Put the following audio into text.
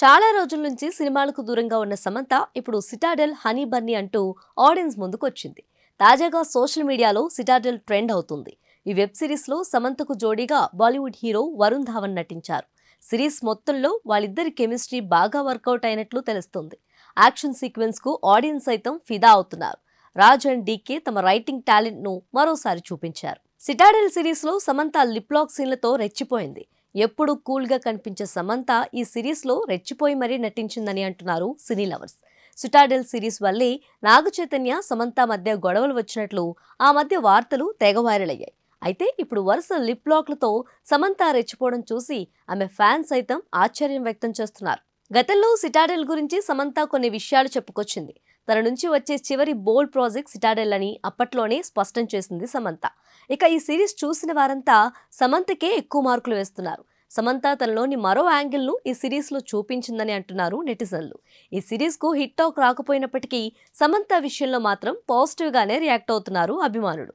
చాలా రోజుల నుంచి సినిమాలకు దూరంగా ఉన్న సమంత ఇప్పుడు సిటాడెల్ హనీ బన్నీ అంటూ ఆడియన్స్ ముందుకు వచ్చింది. తాజాగా సోషల్ మీడియాలో సిటాడెల్ ట్రెండ్ అవుతుంది. ఈ వెబ్ సిరీస్ లో సమంతకు జోడీగా బాలీవుడ్ హీరో వరుణ్ ధావన్ నటించారు. సిరీస్ మొత్తంలో వాళ్ళిద్దరి కెమిస్ట్రీ బాగా వర్కౌట్ అయినట్లు తెలుస్తుంది. యాక్షన్ సీక్వెన్స్ కు ఆడియన్స్ సైతం ఫిదా అవుతున్నారు. రాజ్ అండ్ డీకే తమ రైటింగ్ టాలెంట్ ను మరోసారి చూపించారు. సిటాడెల్ సిరీస్ లో సమంత లిప్ లాక్ సీన్లతో రెచ్చిపోయింది. ఎప్పుడు కూల్ గా కనిపించే సమంత ఈ సిరీస్ లో రెచ్చిపోయి మరీ నటించిందని అంటున్నారు సినీ లవర్స్. సిటాడెల్ సిరీస్ వల్లే నాగ చైతన్య సమంత మధ్య గొడవలు వచ్చినట్లు ఆ మధ్య వార్తలు తెగ వైరల్ అయ్యాయి. అయితే ఇప్పుడు వరుస లిప్ లాక్లతో సమంత రెచ్చిపోవడం చూసి ఆమె ఫ్యాన్స్ సైతం ఆశ్చర్యం వ్యక్తం చేస్తున్నారు. గతంలో సిటాడెల్ గురించి సమంత కొన్ని విషయాలు చెప్పుకొచ్చింది. తన నుంచి వచ్చే చివరి బోల్డ్ ప్రాజెక్ట్ సిటాడెల్ అని అప్పట్లోనే స్పష్టం చేసింది సమంత. ఇక ఈ సిరీస్ చూసిన వారంతా సమంతకే ఎక్కువ మార్కులు వేస్తున్నారు. సమంత తనలోని మరో యాంగిల్ ను ఈ సిరీస్ లో చూపించిందని అంటున్నారు నెటిజన్లు. ఈ సిరీస్ కు హిట్ టాక్ రాకపోయినప్పటికీ సమంత విషయంలో మాత్రం పాజిటివ్ గానే రియాక్ట్ అవుతున్నారు అభిమానులు.